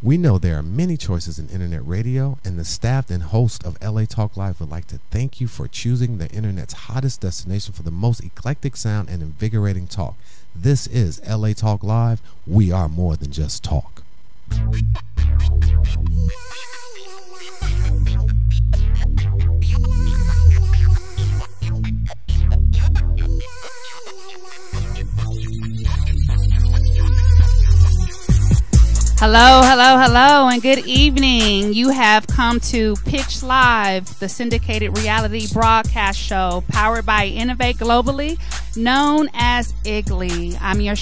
We know there are many choices in internet radio, and the staff and host of LA Talk Live would like to thank you for choosing the internet's hottest destination for the most eclectic sound and invigorating talk. This is LA Talk Live. We are more than just talk. Hello, hello, hello, and good evening. You have come to Pitch Live, the syndicated reality broadcast show powered by Innovate Globally, known as IGLY. I'm your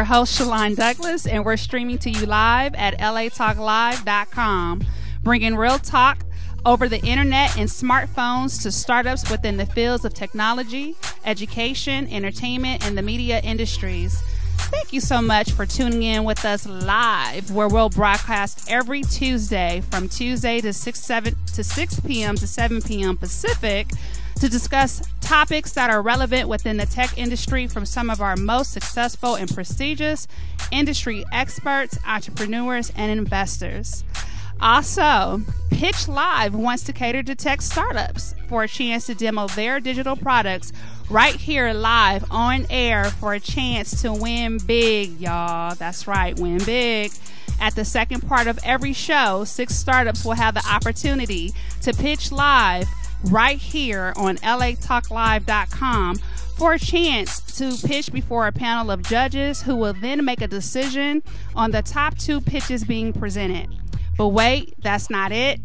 host, Shelon Douglas, and we're streaming to you live at latalklive.com, bringing real talk over the internet and smartphones to startups within the fields of technology, education, entertainment, and the media industries. Thank you so much for tuning in with us live, where we'll broadcast every Tuesday from Tuesday to 6 p.m. to 7 p.m. Pacific to discuss topics that are relevant within the tech industry from some of our most successful and prestigious industry experts, entrepreneurs, and investors. Also, Pitch Live wants to cater to tech startups for a chance to demo their digital products right here live on air for a chance to win big, y'all. That's right, win big. At the second part of every show, 6 startups will have the opportunity to pitch live right here on latalklive.com for a chance to pitch before a panel of judges who will then make a decision on the top 2 pitches being presented. But wait, that's not it.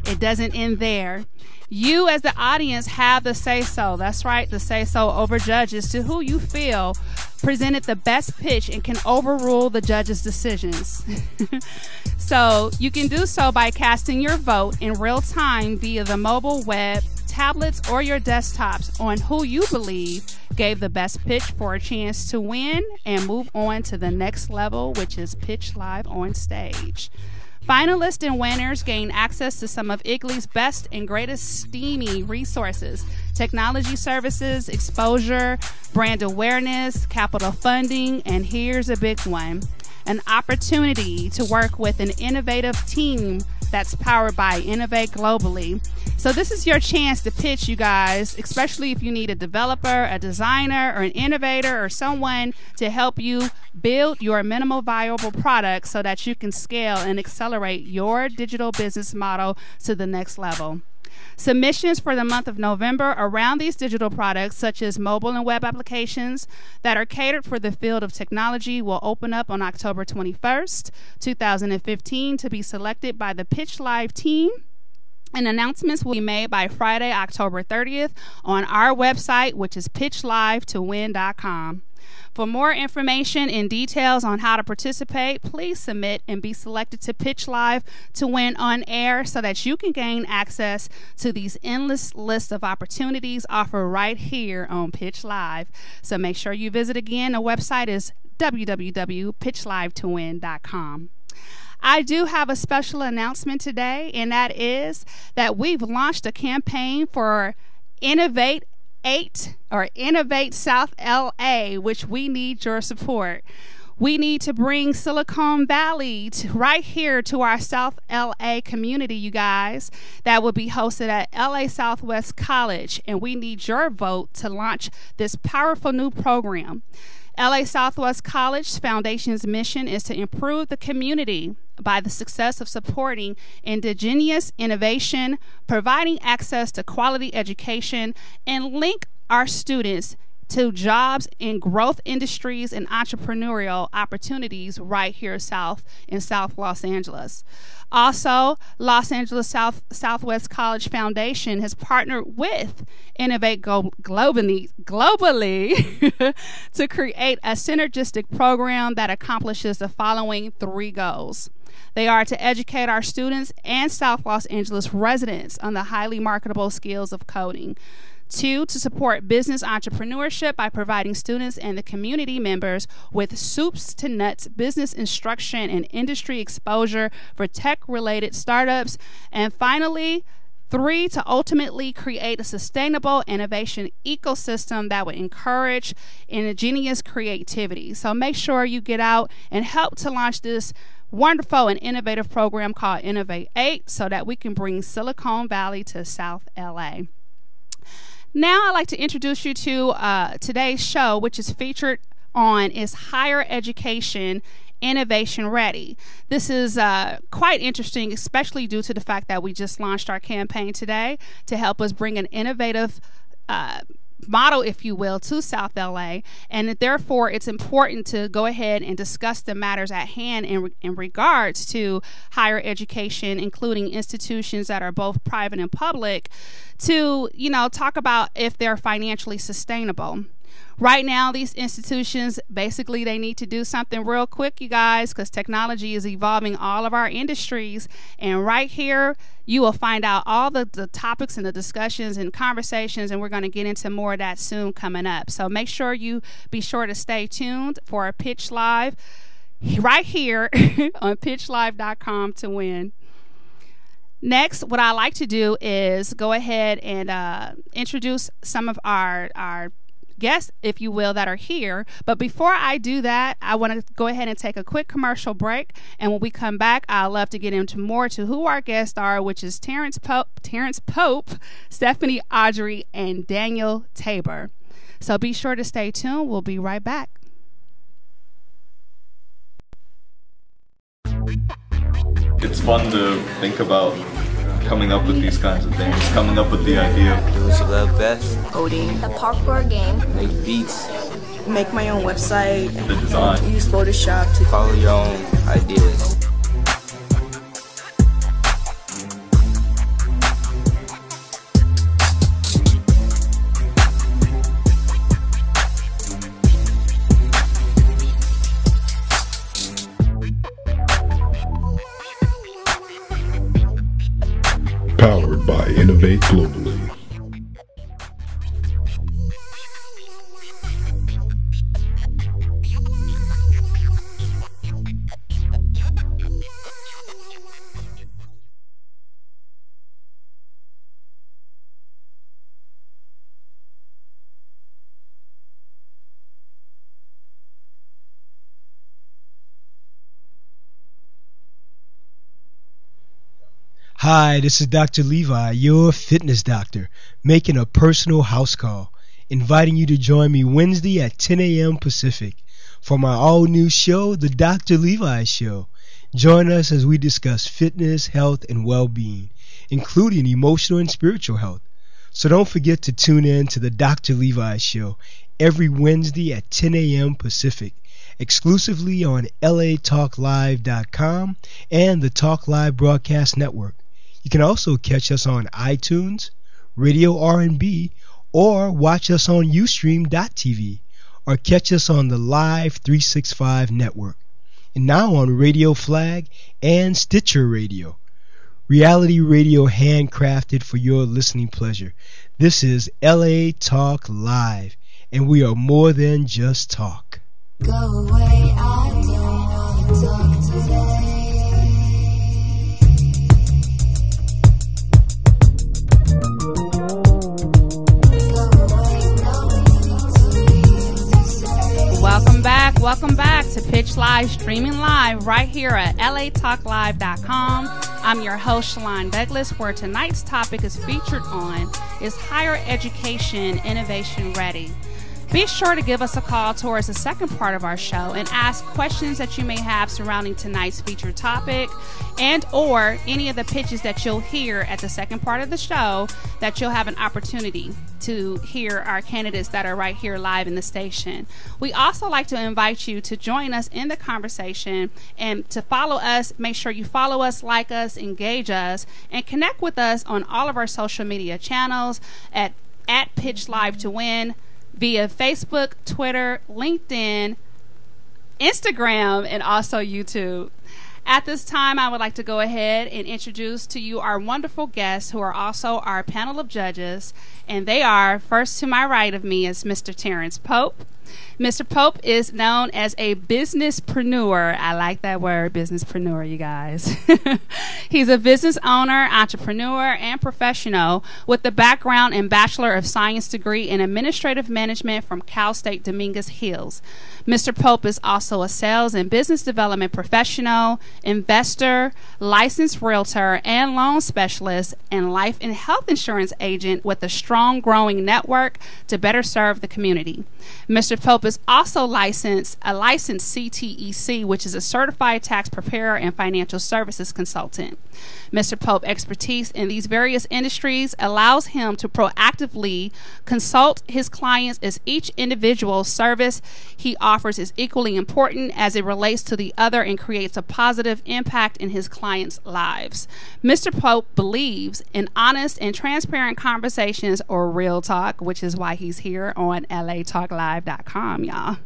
It doesn't end there. You as the audience have the say-so. That's right, the say-so over judges to who you feel presented the best pitch and can overrule the judges' decisions. So you can do so by casting your vote in real time via the mobile web, tablets, or your desktops on who you believe gave the best pitch for a chance to win and move on to the next level, which is Pitch Live on stage. Finalists and winners gain access to some of IGLY's best and greatest steamy resources, technology services, exposure, brand awareness, capital funding, and here's a big one, an opportunity to work with an innovative team that's powered by Innovate Globally. So this is your chance to pitch, you guys, especially if you need a developer, a designer, or an innovator, or someone to help you build your minimal viable product so that you can scale and accelerate your digital business model to the next level. Submissions for the month of November around these digital products, such as mobile and web applications that are catered for the field of technology, will open up on October 21st, 2015 to be selected by the Pitch Live team. And announcements will be made by Friday, October 30th on our website, which is pitchlivetoWin.com. For more information and details on how to participate, please submit and be selected to Pitch Live to Win on air so that you can gain access to these endless list of opportunities offered right here on Pitch Live. So make sure you visit again. The website is www.pitchlivetoWin.com. I do have a special announcement today, and that is that we've launched a campaign for Innovate South LA, which we need your support. We need to bring Silicon Valley right here to our South LA community, you guys. That will be hosted at LA Southwest College, and we need your vote to launch this powerful new program. LA Southwest College Foundation's mission is to improve the community by the success of supporting indigenous innovation, providing access to quality education, and link our students to jobs in growth industries and entrepreneurial opportunities right here in South Los Angeles. Also, Los Angeles Southwest College Foundation has partnered with Innovate Globally to create a synergistic program that accomplishes the following 3 goals. They are to educate our students and South Los Angeles residents on the highly marketable skills of coding. 2, to support business entrepreneurship by providing students and the community members with soups to nuts business instruction and industry exposure for tech-related startups. And finally, 3, to ultimately create a sustainable innovation ecosystem that would encourage ingenious creativity. So make sure you get out and help to launch this wonderful and innovative program called Innovate 8 so that we can bring Silicon Valley to South LA. Now I'd like to introduce you to today's show, which is featured on is Higher Education Innovation Ready. This is quite interesting, especially due to the fact that we just launched our campaign today to help us bring an innovative model, if you will, to South LA, and therefore it's important to go ahead and discuss the matters at hand in regards to higher education, including institutions that are both private and public, to talk about if they're financially sustainable. Right now, these institutions, basically, they need to do something real quick, you guys, because technology is evolving all of our industries. And right here, you will find out all the topics and the discussions and conversations, and we're going to get into more of that soon coming up. So make sure you be sure to stay tuned for a Pitch Live right here on pitchlive.com to win. Next, what I like to do is go ahead and introduce some of our guests, if you will, that are here. But before I do that, I want to go ahead and take a quick commercial break. And when we come back, I'd love to get into more to who our guests are, which is Terrence Pope, Stephanie Ardrey, and Daniel Tabor. So be sure to stay tuned. We'll be right back. It's fun to think about coming up with these kinds of things, coming up with the idea. Do what you love best. Coding. The parkour game. Make beats. Make my own website. The design. Use Photoshop to follow your own ideas. Powered by Innovate Globally. Hi, this is Dr. Levi, your fitness doctor, making a personal house call, inviting you to join me Wednesday at 10 a.m. Pacific for my all-new show, The Dr. Levi Show. Join us as we discuss fitness, health, and well-being, including emotional and spiritual health. So don't forget to tune in to The Dr. Levi Show every Wednesday at 10 a.m. Pacific, exclusively on latalklive.com and the Talk Live Broadcast Network. You can also catch us on iTunes, Radio R&B, or watch us on Ustream.tv, or catch us on the Live 365 network, and now on Radio Flag and Stitcher Radio. Reality radio handcrafted for your listening pleasure. This is LA Talk Live, and we are more than just talk. Go away, I don't wanna talk today. Welcome back to Pitch Live, streaming live right here at latalklive.com. I'm your host, Shelon Douglas, where tonight's topic is featured on is Higher Education Innovation Ready. Be sure to give us a call towards the second part of our show and ask questions that you may have surrounding tonight's featured topic and or any of the pitches that you'll hear at the second part of the show that you'll have an opportunity to hear our candidates that are right here live in the station. We also like to invite you to join us in the conversation and to follow us. Make sure you follow us, like us, engage us, and connect with us on all of our social media channels at Pitch Live to Win, via Facebook, Twitter, LinkedIn, Instagram, and also YouTube. At this time, I would like to go ahead and introduce to you our wonderful guests who are also our panel of judges. And they are, first to my right of me is Mr. Terrence Pope. Mr. Pope is known as a businesspreneur. I like that word, businesspreneur, you guys. He's a business owner, entrepreneur, and professional with a background in Bachelor of Science degree in Administrative Management from Cal State Dominguez Hills. Mr. Pope is also a sales and business development professional, investor, licensed realtor, and loan specialist, and life and health insurance agent with a strong growing network to better serve the community. Mr. Pope is also a licensed CTEC, which is a certified tax preparer and financial services consultant. Mr. Pope's expertise in these various industries allows him to proactively consult his clients as each individual service he offers is equally important as it relates to the other and creates a positive impact in his clients' lives. Mr. Pope believes in honest and transparent conversations or real talk, which is why he's here on LATalkLive.com, y'all,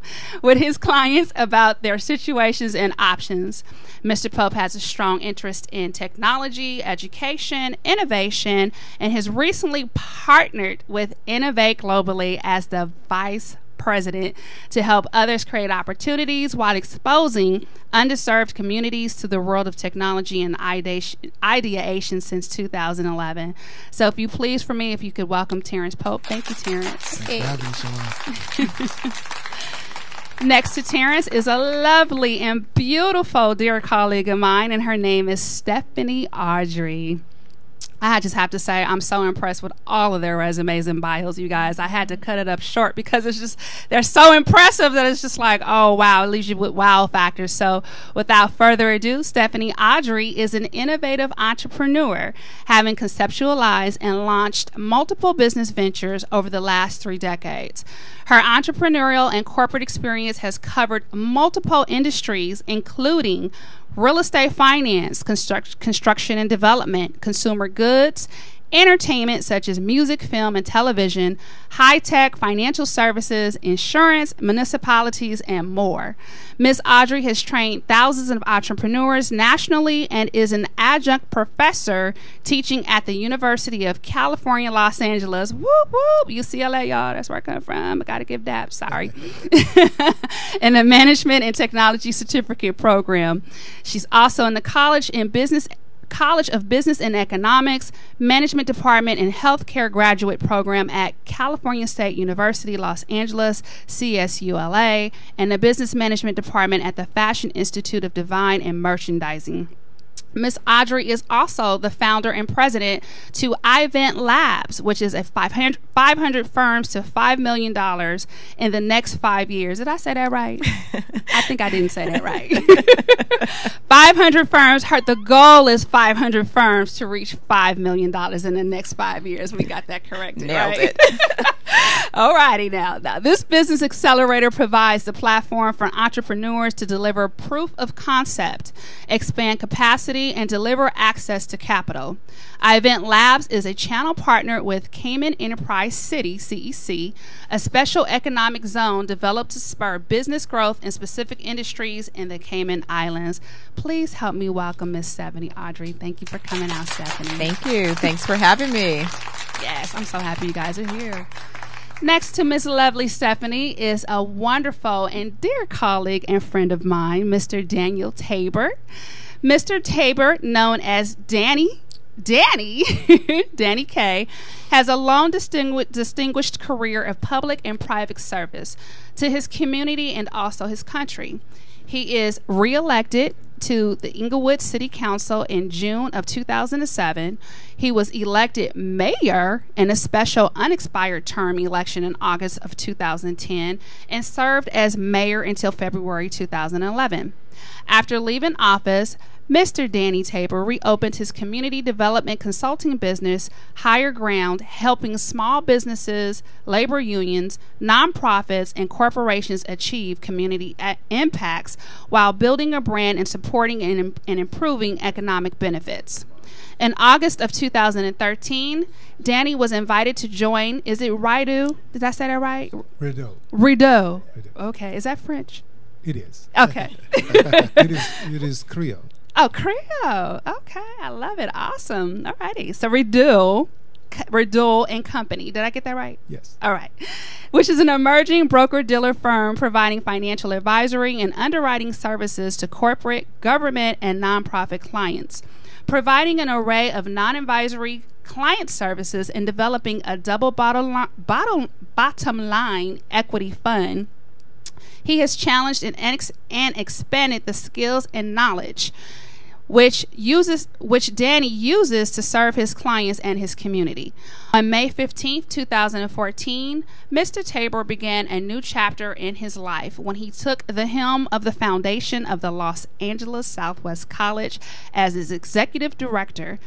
with his clients about their situations and options. Mr. Pope has a strong interest in technology, education, innovation, and has recently partnered with Innovate Globally as the Vice President to help others create opportunities while exposing underserved communities to the world of technology and ideation since 2011. So if you please for me, if you could welcome Terrence Pope. Thank you, Terrence. Thanks for having me, Shelon. Next to Terrence is a lovely and beautiful dear colleague of mine, and her name is Stephanie Ardrey. I just have to say, I'm so impressed with all of their resumes and bios, you guys. I had to cut it up short because it's just, they're so impressive that it's just like, oh, wow, it leaves you with wow factors. So without further ado, Stephanie Ardrey is an innovative entrepreneur, having conceptualized and launched multiple business ventures over the last 3 decades. Her entrepreneurial and corporate experience has covered multiple industries, including real estate finance, construction and development, consumer goods, entertainment such as music, film, and television, high-tech, financial services, insurance, municipalities, and more. Ms. Ardrey has trained thousands of entrepreneurs nationally and is an adjunct professor teaching at the University of California, Los Angeles. Whoop, whoop. UCLA, y'all. That's where I come from. I got to give that. Sorry. In the Management and Technology Certificate Program. She's also in the College of Business and Economics, Management Department, and Healthcare Graduate Program at California State University, Los Angeles, CSULA, and the Business Management Department at the Fashion Institute of Design and Merchandising. Ms. Ardrey is also the founder and president to iVent Labs, which is a 500 firms to $5 million in the next 5 years. Did I say that right? I think I didn't say that right. 500 firms. The goal is 500 firms to reach $5 million in the next 5 years. We got that corrected. Nailed right? it. All righty now. This business accelerator provides the platform for entrepreneurs to deliver proof of concept, expand capacity, and deliver access to capital. iVent Labs is a channel partner with Cayman Enterprise City, CEC, a special economic zone developed to spur business growth in specific industries in the Cayman Islands. Please help me welcome Miss Stephanie Ardrey. Thank you for coming out, Stephanie. Thank you. Thanks for having me. Yes, I'm so happy you guys are here. Next to Miss Lovely Stephanie is a wonderful and dear colleague and friend of mine, Mr. Daniel Tabor. Mr. Tabor, known as Danny K, has a long distinguished career of public and private service to his community and also his country. He is re-elected to the Inglewood City Council in June of 2007. He was elected mayor in a special unexpired term election in August of 2010 and served as mayor until February 2011. After leaving office, Mr. Danny Tabor reopened his community development consulting business, Higher Ground, helping small businesses, labor unions, nonprofits, and corporations achieve community impacts while building a brand and supporting and improving economic benefits. In August of 2013, Danny was invited to join, is it Rideau? Did I say that right? Rideau. Okay, is that French? It is. Okay. It is Creole. Oh, Creole. Okay, I love it. Awesome. All righty. So Rideau Riddle and Company. Did I get that right? Yes. All right. Which is an emerging broker-dealer firm providing financial advisory and underwriting services to corporate, government, and nonprofit clients, providing an array of non-advisory client services and developing a double bottom line equity fund. He has challenged and expanded the skills and knowledge which Danny uses to serve his clients and his community. On May 15th, 2014, Mr. Tabor began a new chapter in his life when he took the helm of the foundation of the Los Angeles Southwest College as its executive director,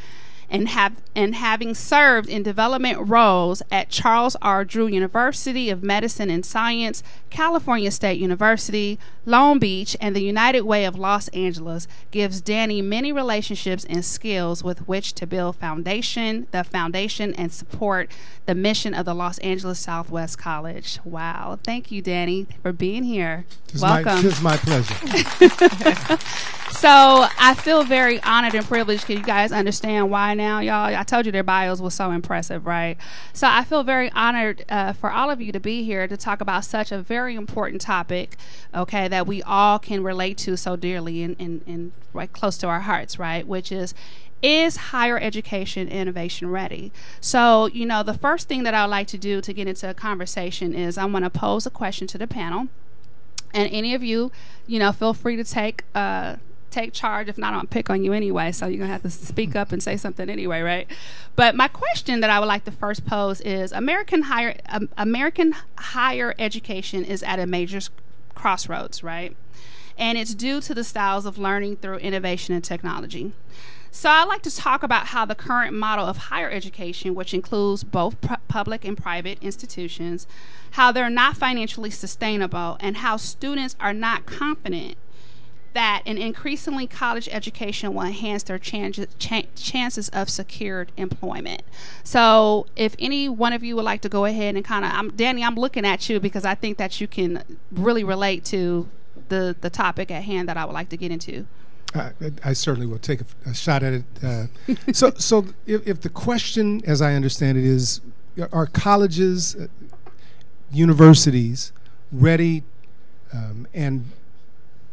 and having served in development roles at Charles Ardrey University of Medicine and Science, California State University, Long Beach, and the United Way of Los Angeles, gives Danny many relationships and skills with which to build the foundation and support the mission of the Los Angeles Southwest College. Wow. Thank you, Danny, for being here. Welcome. It's my pleasure. So I feel very honored and privileged. Can you guys understand why now, y'all? I told you their bios was so impressive, right? So I feel very honored for all of you to be here to talk about such a very important topic, okay, that we all can relate to so dearly and right close to our hearts, right? Which is higher education innovation ready? So, the first thing that I would like to do to get into a conversation is I want to pose a question to the panel. And any of you, feel free to take charge. If not, I'll pick on you anyway. So you're going to have to speak up and say something anyway, right? But my question that I would like to first pose is American higher education is at a major crossroads, right? And it's due to the styles of learning through innovation and technology. So I'd like to talk about how the current model of higher education, which includes both public and private institutions, how they're not financially sustainable, and how students are not confident that an increasingly college education will enhance their chances of secured employment. So if any one of you would like to go ahead and Danny, I'm looking at you because I think that you can really relate to the topic at hand that I would like to get into. I certainly will take a shot at it. So if the question, as I understand it, is, are colleges, universities ready and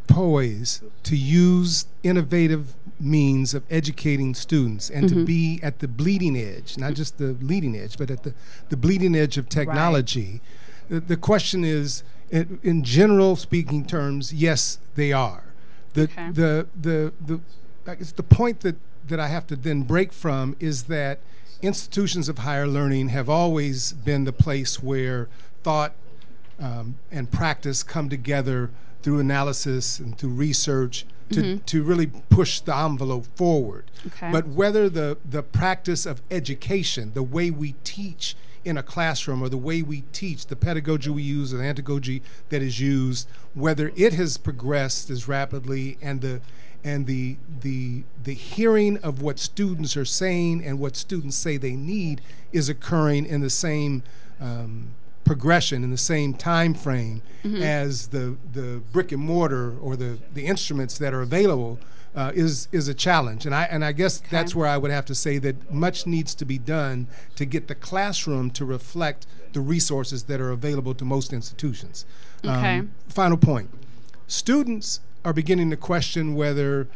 poised to use innovative means of educating students and to be at the bleeding edge, not just the leading edge, but at the bleeding edge of technology? Right. The question is, in general speaking terms, yes, they are. I guess the point that I have to then break from is that institutions of higher learning have always been the place where thought and practice come together through analysis and through research to really push the envelope forward. Okay. But whether the practice of education, the way we teach in a classroom, or the way we teach, the pedagogy we use, or the andragogy that is used, whether it has progressed as rapidly, and the hearing of what students are saying and what students say they need is occurring in the same progression, in the same time frame as the brick and mortar or the instruments that are available is a challenge. And I guess that's where I would have to say that much needs to be done to get the classroom to reflect the resources that are available to most institutions. Final point. Students are beginning to question whether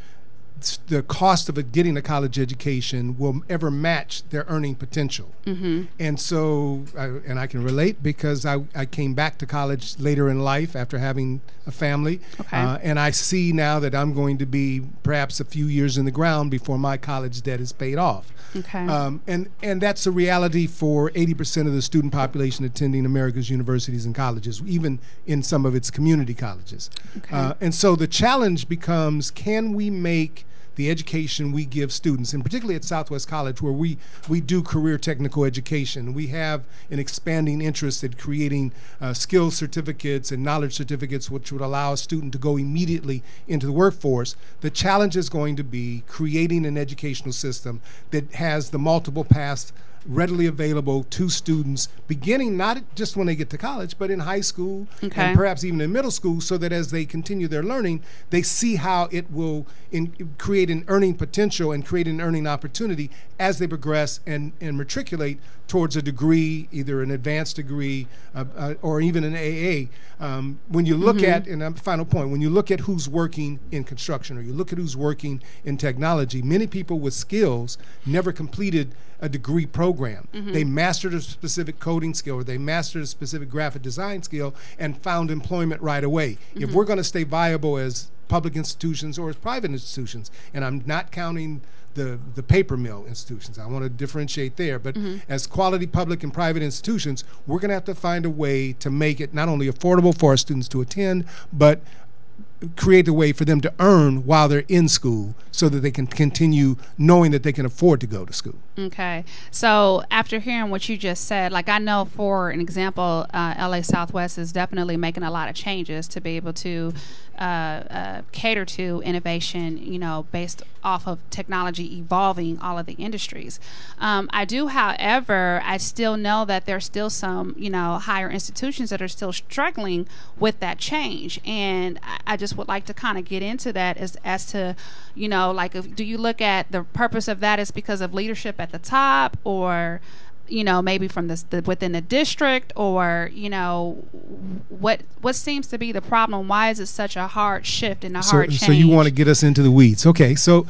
the cost of getting a college education will ever match their earning potential. And so, I can relate because I came back to college later in life after having a family. And I see now that I'm going to be perhaps a few years in the ground before my college debt is paid off. And that's a reality for 80% of the student population attending America's universities and colleges, even in some of its community colleges. And so the challenge becomes, can we make the education we give students, and particularly at Southwest College, where we do career technical education, we have an expanding interest in creating skills certificates and knowledge certificates which would allow a student to go immediately into the workforce. The challenge is going to be creating an educational system that has the multiple paths readily available to students beginning not just when they get to college, but in high school and perhaps even in middle school, so that as they continue their learning, they see how it will create an earning potential and create an earning opportunity as they progress and matriculate towards a degree, either an advanced degree or even an AA. When you look at, and final point, when you look at who's working in construction or you look at who's working in technology, many people with skills never completed a degree program. They mastered a specific coding skill or they mastered a specific graphic design skill and found employment right away. If we're going to stay viable as public institutions or as private institutions, and I'm not counting the paper mill institutions, I want to differentiate there, but as quality public and private institutions, we're going to have to find a way to make it not only affordable for our students to attend, but create a way for them to earn while they're in school so that they can continue knowing that they can afford to go to school. Okay. So after hearing what you just said, like I know for an example, LA Southwest is definitely making a lot of changes to be able to cater to innovation, you know, based off of technology evolving all of the industries. I do, however, I still know that there's still some, you know, higher institutions that are still struggling with that change. And I just would like to kind of get into that as to, you know, like, do you look at the purpose of that is because of leadership at the top, or, you know, maybe from the within the district, or, you know, what seems to be the problem? Why is it such a hard shift and a hard change? So you want to get us into the weeds? Okay, so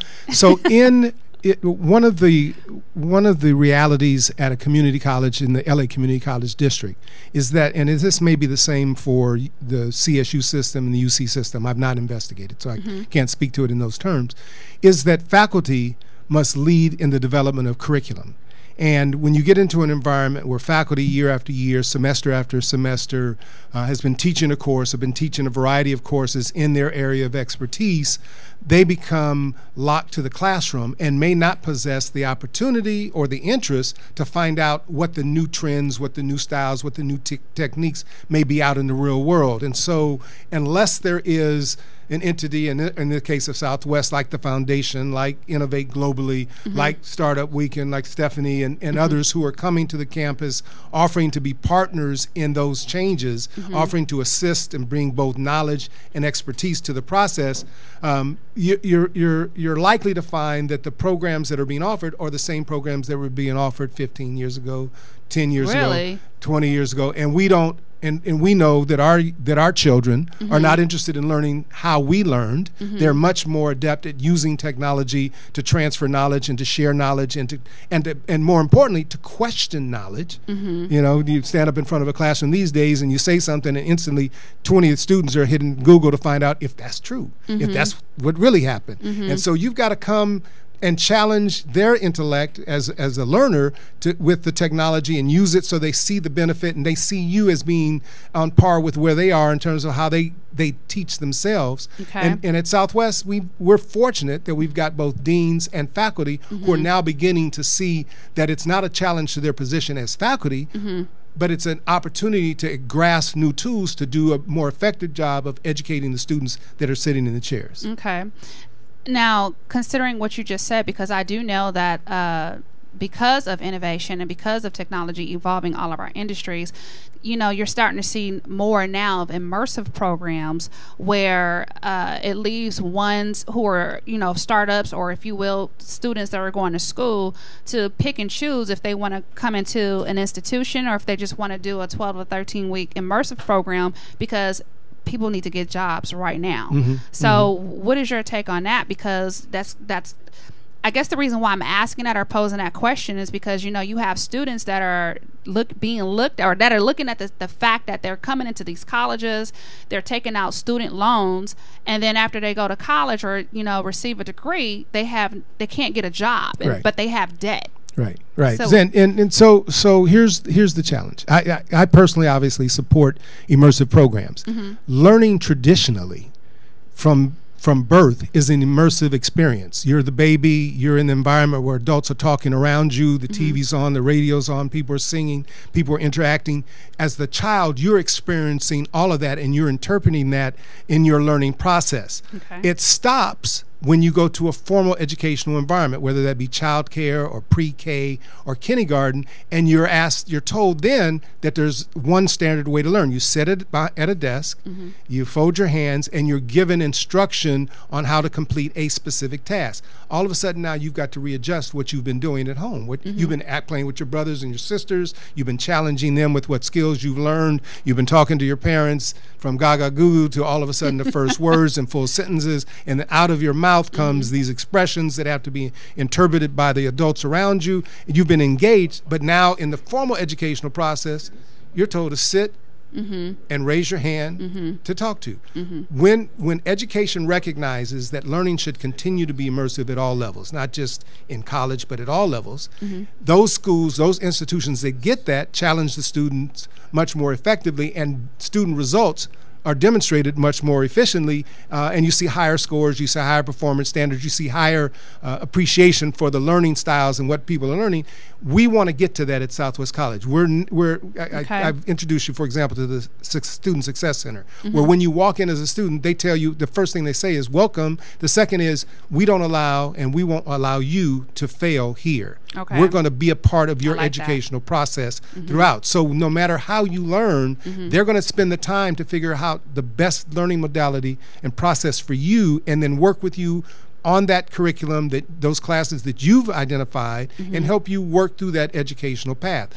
in one of the realities at a community college in the LA Community College District is that, and this may be the same for the CSU system and the UC system, I've not investigated, so I can't speak to it in those terms, is that faculty must lead in the development of curriculum. And when you get into an environment where faculty year after year, semester after semester, has been teaching a course, have been teaching a variety of courses in their area of expertise, they become locked to the classroom and may not possess the opportunity or the interest to find out what the new trends, what the new styles, what the new techniques may be out in the real world. And so unless there is an entity, in the case of Southwest, like the Foundation, like Innovate Globally, like Startup Weekend, like Stephanie and others who are coming to the campus, offering to be partners in those changes, offering to assist and bring both knowledge and expertise to the process, you're likely to find that the programs that are being offered are the same programs that were being offered 15 years ago, 10 years ago, 20 years ago, and we don't. And we know that our children are not interested in learning how we learned. They're much more adept at using technology to transfer knowledge and to share knowledge and more importantly to question knowledge. You know, you stand up in front of a classroom these days and you say something and instantly 20 students are hitting Google to find out if that's true, if that's what really happened. And so you've got to come and challenge their intellect as a learner with the technology and use it so they see the benefit and they see you as being on par with where they are in terms of how they teach themselves. And at Southwest, we're fortunate that we've got both deans and faculty who are now beginning to see that it's not a challenge to their position as faculty, but it's an opportunity to grasp new tools to do a more effective job of educating the students that are sitting in the chairs. Okay. Now, considering what you just said, because I do know that because of innovation and because of technology evolving all of our industries, you know, you're starting to see more now of immersive programs where it leaves ones who are, you know, startups or, if you will, students that are going to school to pick and choose if they want to come into an institution or if they just want to do a 12 or 13-week immersive program, because people need to get jobs right now. So what is your take on that? Because that's I guess the reason why I'm asking that or posing that question is because, you know, you have students that are looking at the fact that they're coming into these colleges, they're taking out student loans, and then after they go to college or, you know, receive a degree, they can't get a job, but they have debt. Right. So here's the challenge. I personally obviously support immersive programs. Learning traditionally from birth is an immersive experience. You're the baby, you're in the environment where adults are talking around you, the TV's on, the radio's on, people are singing, people are interacting. As the child, you're experiencing all of that and you're interpreting that in your learning process. It stops when you go to a formal educational environment, whether that be childcare or pre-K or kindergarten, and you're told then that there's one standard way to learn. You sit at a desk, you fold your hands, and you're given instruction on how to complete a specific task. All of a sudden now you've got to readjust what you've been doing at home. You've been playing with your brothers and your sisters. You've been challenging them with what skills you've learned. You've been talking to your parents from gaga goo to all of a sudden the first words and full sentences, and then out of your mouth comes these expressions that have to be interpreted by the adults around you. You've been engaged, but now in the formal educational process, you're told to sit and raise your hand to talk to. When education recognizes that learning should continue to be immersive at all levels, not just in college, but at all levels, those schools, those institutions that get that challenge the students much more effectively, and student results are demonstrated much more efficiently, and you see higher scores, you see higher performance standards, you see higher appreciation for the learning styles and what people are learning. We want to get to that at Southwest College. I've introduced you, for example, to the Student Success Center, where when you walk in as a student, they tell you, the first thing they say is welcome. The second is, we don't allow and we won't allow you to fail here. We're going to be a part of your educational process throughout. So no matter how you learn, they're going to spend the time to figure out the best learning modality and process for you, and then work with you on that curriculum, that those classes that you've identified, and help you work through that educational path.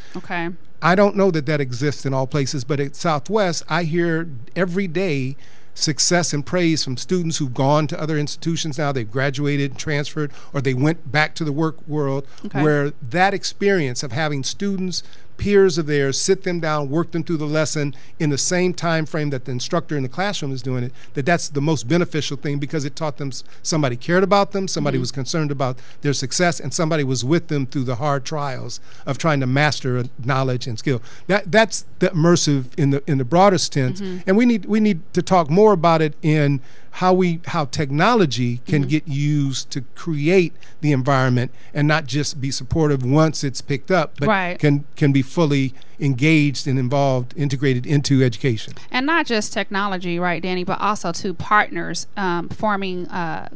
I don't know that that exists in all places, but at Southwest, I hear every day success and praise from students who've gone to other institutions now. They've graduated, transferred, or they went back to the work world, where that experience of having students, peers of theirs, sit them down, work them through the lesson in the same time frame that the instructor in the classroom is doing it, that's the most beneficial thing, because it taught them somebody cared about them, somebody was concerned about their success, and somebody was with them through the hard trials of trying to master knowledge and skill. That's the immersive in the broadest sense, and we need to talk more about it in how technology can get used to create the environment, and not just be supportive once it's picked up, but can be fully engaged and involved, integrated into education. And not just technology, right, Danny, but also to partners, forming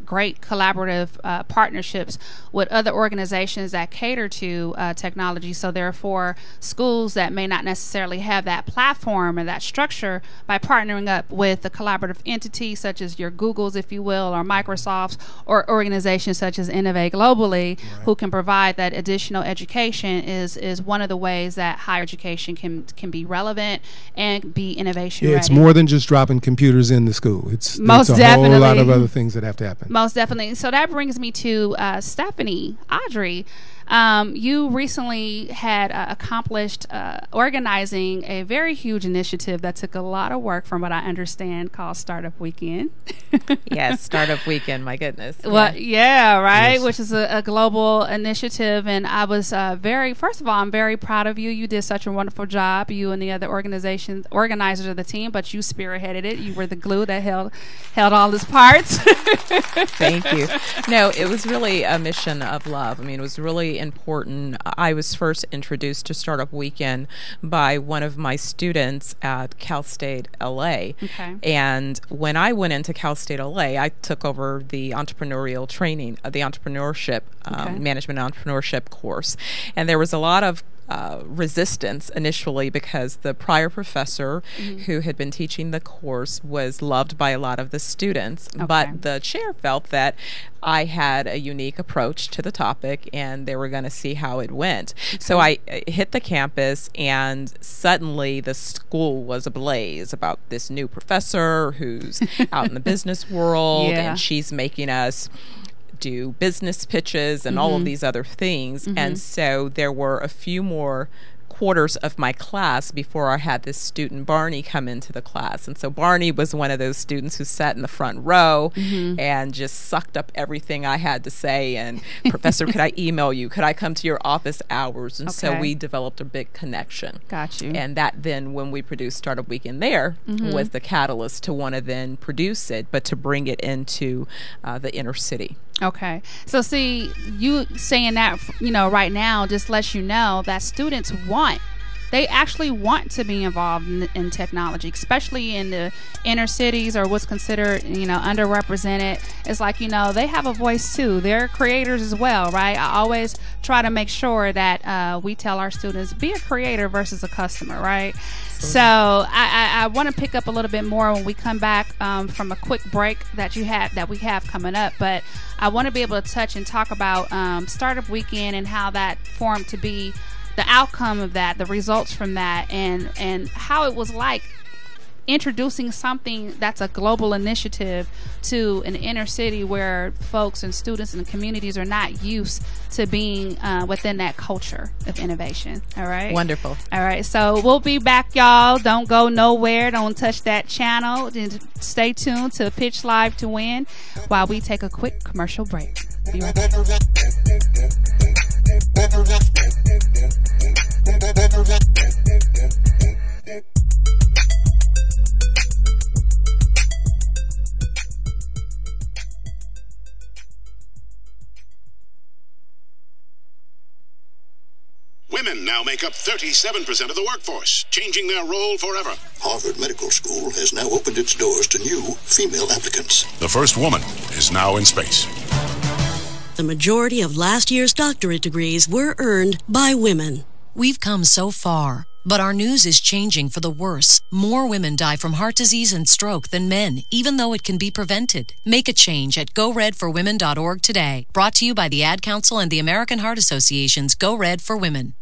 great collaborative partnerships with other organizations that cater to technology. So therefore, schools that may not necessarily have that platform or that structure, by partnering up with a collaborative entity such as your Googles, if you will, or Microsofts, or organizations such as Innovate Globally, who can provide that additional education, is one of the ways that higher education can be relevant and be innovation ready. It's more than just dropping computers in the school. It's a whole lot of other things that have to happen. Most definitely. So that brings me to Stephanie, Ardrey. You recently had accomplished organizing a very huge initiative that took a lot of work, from what I understand, called Startup Weekend. Yes, Startup Weekend, my goodness. Well, yeah, right, yes. Which is a global initiative. And I was first of all, I'm very proud of you. You did such a wonderful job, you and the other organizers of the team, but you spearheaded it. You were the glue that held all these parts. Thank you. No, it was really a mission of love. I mean, it was really important. I was first introduced to Startup Weekend by one of my students at Cal State LA. And when I went into Cal State LA, I took over the entrepreneurial training, the entrepreneurship, management and entrepreneurship course. And there was a lot of resistance initially, because the prior professor who had been teaching the course was loved by a lot of the students, but the chair felt that I had a unique approach to the topic and they were going to see how it went. So I hit the campus, and suddenly the school was ablaze about this new professor who's out in the business world, and she's making us do business pitches and all of these other things. And so there were a few more quarters of my class before I had this student Barney come into the class. And so Barney was one of those students who sat in the front row and just sucked up everything I had to say. And Professor, could I email you? Could I come to your office hours? And so we developed a big connection. Got you. And that then, when we produced Startup Weekend there, was the catalyst to want to then produce it, but to bring it into the inner city. Okay. So see, you saying that, right now just lets you know that students want they actually want to be involved in technology, especially in the inner cities or what's considered, underrepresented. It's like, they have a voice too. They're creators as well, right? I always try to make sure that we tell our students, be a creator versus a customer, right? So I want to pick up a little bit more when we come back from a quick break that we have coming up. But I want to be able to touch and talk about Startup Weekend and how that formed to be the outcome of that, the results from that, and how it was like introducing something that's a global initiative to an inner city where folks and students and communities are not used to being within that culture of innovation. All right. Wonderful. All right. So we'll be back, y'all. Don't go nowhere. Don't touch that channel. Stay tuned to Pitch Live to Win while we take a quick commercial break. Be right back. Women now make up 37% of the workforce, changing their role forever. Harvard Medical School has now opened its doors to new female applicants. The first woman is now in space. The majority of last year's doctorate degrees were earned by women. We've come so far, but our news is changing for the worse. More women die from heart disease and stroke than men, even though it can be prevented. Make a change at GoRedForWomen.org today. Brought to you by the Ad Council and the American Heart Association's Go Red for Women.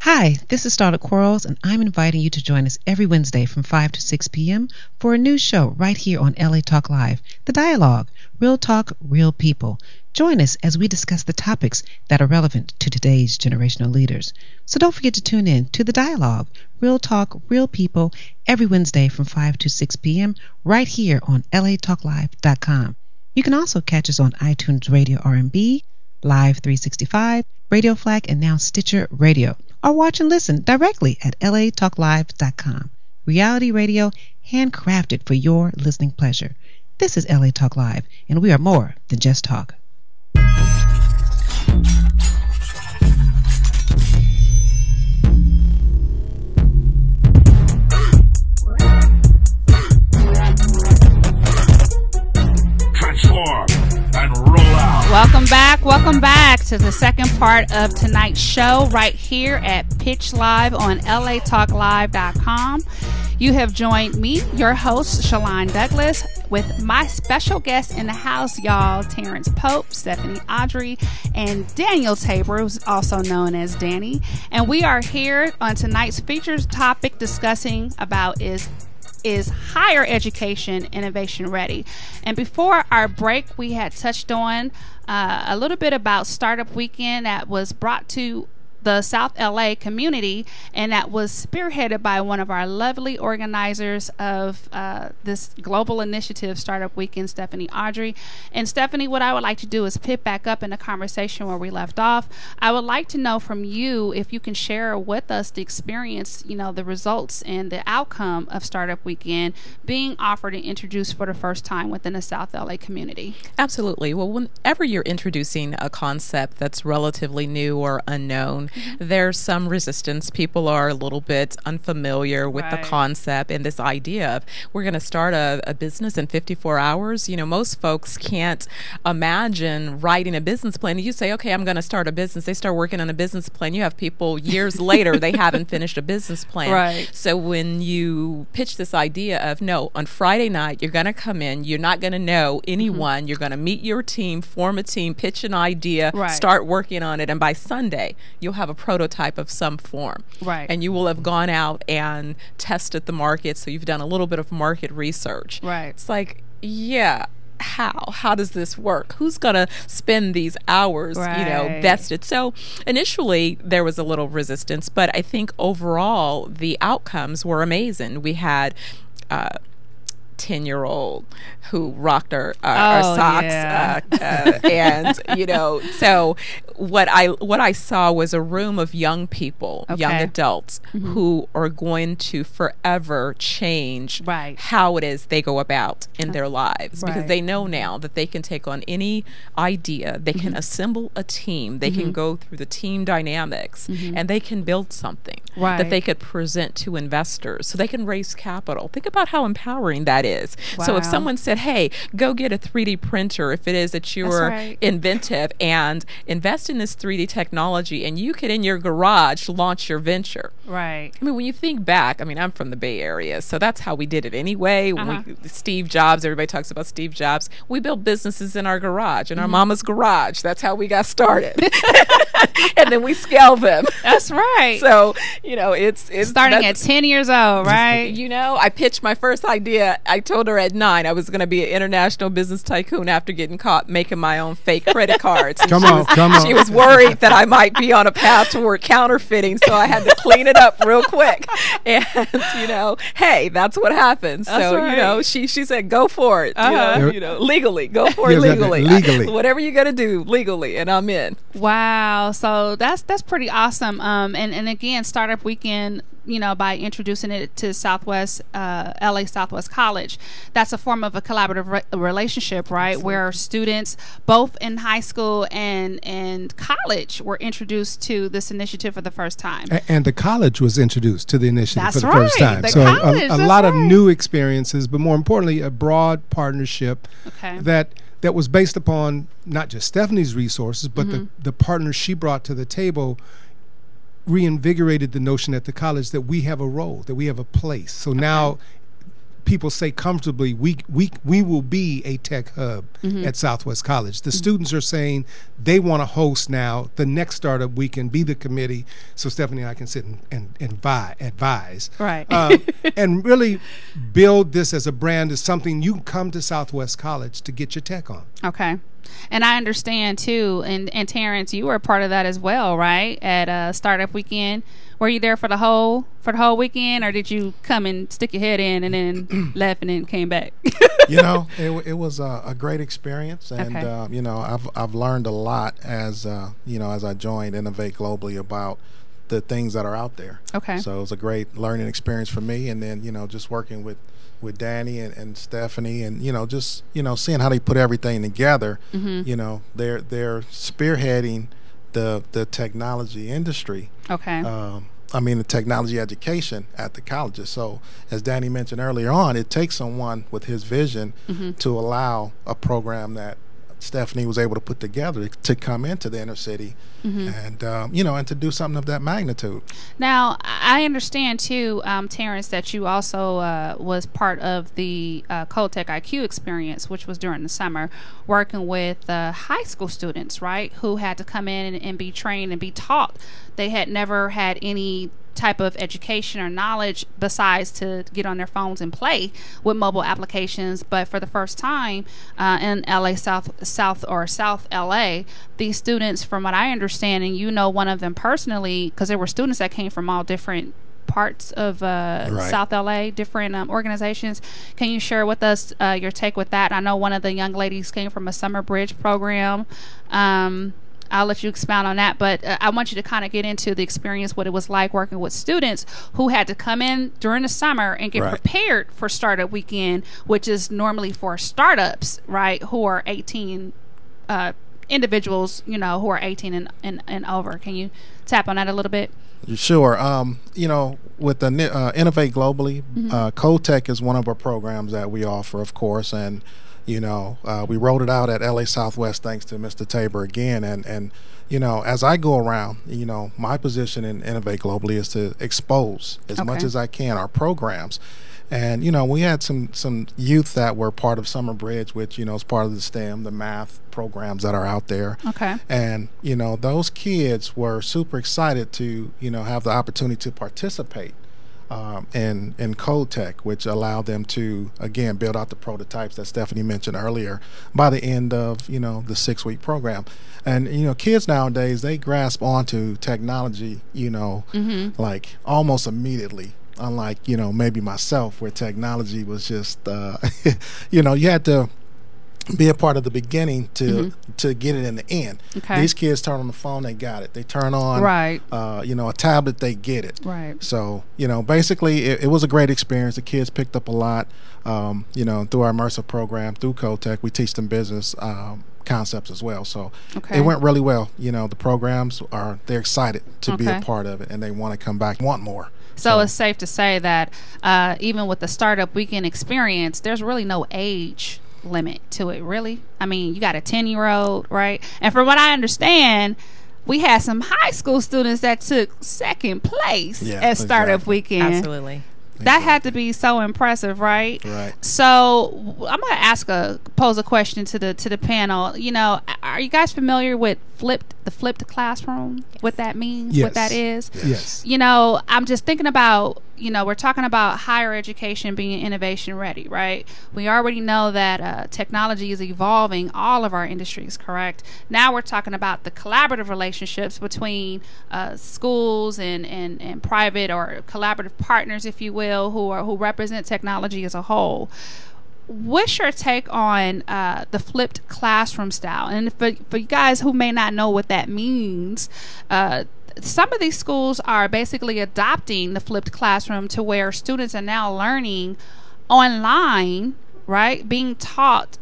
Hi, this is Startup Quarrels, and I'm inviting you to join us every Wednesday from 5 to 6 p.m. for a new show right here on LA Talk Live, The Dialogue, Real Talk, Real People. Join us as we discuss the topics that are relevant to today's generational leaders. So don't forget to tune in to The Dialogue, Real Talk, Real People, every Wednesday from 5 to 6 p.m. right here on latalklive.com. You can also catch us on iTunes Radio R&B, Live 365, Radio Flag, and now Stitcher Radio. Or watch and listen directly at latalklive.com. Reality radio handcrafted for your listening pleasure. This is LA Talk Live, and we are more than just talk. Transform and roll out. Welcome back to the second part of tonight's show right here at Pitch Live on latalklive.com. You have joined me, your host, Shelon Douglas, with my special guest in the house, y'all, Terrence Pope, Stephanie Ardrey, and Daniel Tabor, who's also known as Danny. And we are here on tonight's featured topic discussing about is higher education innovation ready? And before our break, we had touched on a little bit about Startup Weekend that was brought to the South LA community, and that was spearheaded by one of our lovely organizers of this global initiative, Startup Weekend, Stephanie Ardrey. And Stephanie, what I would like to do is pick back up in the conversation where we left off. I would like to know from you if you can share with us the experience, the results and the outcome of Startup Weekend being offered and introduced for the first time within the South LA community. Absolutely. Well, whenever you're introducing a concept that's relatively new or unknown, there's some resistance. People are a little bit unfamiliar with the concept and this idea of we're going to start a business in 54 hours. Most folks can't imagine writing a business plan. You say, okay, I'm going to start a business. They start working on a business plan. You have people years later, they haven't finished a business plan. Right. So when you pitch this idea of, no, on Friday night, you're going to come in, you're not going to know anyone, you're going to meet your team, form a team, pitch an idea, start working on it, and by Sunday, you'll have a prototype of some form. Right. And you will have gone out and tested the market, so you've done a little bit of market research. Right. It's like, yeah, how does this work? Who's going to spend these hours, vested? So initially there was a little resistance, but I think overall the outcomes were amazing. We had 10-year-old who rocked our socks. Yeah. And, you know, so what I saw was a room of young people, young adults, who are going to forever change how it is they go about in their lives, because they know now that they can take on any idea, they can assemble a team, they can go through the team dynamics, and they can build something that they could present to investors, so they can raise capital. Think about how empowering that is. So if someone said, hey, go get a 3D printer, if it is that you're inventive, and invest in this 3D technology, and you could in your garage launch your venture. Right. I mean, when you think back, I mean, I'm from the Bay Area, so that's how we did it anyway. Steve Jobs, everybody talks about Steve Jobs. We built businesses in our garage, in our mama's garage. That's how we got started. And then we scale them. That's right. So, you know, it's starting at 10 years old, right? You know, I pitched my first idea. I told her at 9 I was going to be an international business tycoon after getting caught making my own fake credit cards. Come on. She was worried that I might be on a path toward counterfeiting, so I had to clean it up real quick. And, you know, hey, that's what happens. So, you know, she said, go for it. You know, legally. Go for it legally. Legally. Whatever you got to do legally, and I'm in. Wow. So that's pretty awesome. And again, Startup Weekend, you know, by introducing it to LA Southwest College, that's a form of a collaborative relationship, right? Absolutely. Where students, both in high school and college, were introduced to this initiative for the first time. And the college was introduced to the initiative that's for the first time. So a lot of new experiences, but more importantly, a broad partnership that was based upon not just Stephanie's resources, but the partners she brought to the table reinvigorated the notion at the college that we have a role, that we have a place. So now people say comfortably, we will be a tech hub at Southwest College. The students are saying they want to host now the next Startup Weekend, be the committee, so Stephanie and I can sit and advise. Right. And really build this as a brand, as something you can come to Southwest College to get your tech on. Okay. And I understand too, and Terrence, you were a part of that as well, right? At Startup Weekend, were you there for the whole weekend, or did you come and stick your head in and then left and then came back? You know, it was a great experience, and you know, I've learned a lot as you know, as I joined Innovate Globally about the things that are out there. Okay. So it was a great learning experience for me, and then, you know, just working with Danny and Stephanie, and, you know, just, you know, seeing how they put everything together. You know, they're spearheading the technology industry. Okay. I mean, the technology education at the colleges. So as Danny mentioned earlier on, it takes someone with his vision to allow a program that Stephanie was able to put together to come into the inner city and, you know, and to do something of that magnitude. Now, I understand too, Terrence, that you also was part of the Codetech IQ experience, which was during the summer, working with high school students, right, who had to come in and be trained and be taught. They had never had any type of education or knowledge besides to get on their phones and play with mobile applications, but for the first time in LA South LA, these students, from what I understand, and you know one of them personally, because there were students that came from all different parts of South LA, different organizations. Can you share with us your take with that? I know one of the young ladies came from a summer bridge program. I'll let you expound on that, but I want you to kind of get into the experience, what it was like working with students who had to come in during the summer and get prepared for Startup Weekend, which is normally for startups, right, who are 18, individuals, you know, who are 18 and over. Can you tap on that a little bit? Sure. You know, with the Innovate Globally, Codetech is one of our programs that we offer, of course, and you know, we rolled it out at LA Southwest thanks to Mr. Tabor again. And you know, as I go around, you know, my position in Innovate Globally is to expose as much as I can our programs. And, you know, we had some youth that were part of Summer Bridge, which, you know, is part of the STEM, the math programs that are out there. Okay. And, you know, those kids were super excited to, you know, have the opportunity to participate in Codetech, which allowed them to, again, build out the prototypes that Stephanie mentioned earlier by the end of, you know, the 6-week program. And, you know, kids nowadays, they grasp onto technology, you know, like almost immediately. unlike, you know, maybe myself, where technology was just, you know, you had to be a part of the beginning to get it in the end. Okay. These kids turn on the phone, they got it. They turn on, you know, a tablet, they get it. Right. So, you know, basically it was a great experience. The kids picked up a lot, you know, through our immersive program, through CoTech. We teach them business concepts as well. So it went really well. You know, the programs they're excited to be a part of it, and they want to come back, want more. So it's safe to say that even with the Startup Weekend experience, there's really no age limit to it, really. I mean, you got a 10-year-old, right? And from what I understand, we had some high school students that took second place at Startup Weekend. Absolutely. That had to be so impressive, right? Right. So I'm going to pose a question to the panel. You know, are you guys familiar with the flipped classroom? What that means? Yes. What that is? Yes. You know, I'm just thinking about, you know, we're talking about higher education being innovation ready, right? We already know that technology is evolving all of our industries, correct? Now we're talking about the collaborative relationships between schools and private or collaborative partners, if you will, who represent technology as a whole. What's your take on the flipped classroom style? And for you guys who may not know what that means, some of these schools are basically adopting the flipped classroom to where students are now learning online, right? Being taught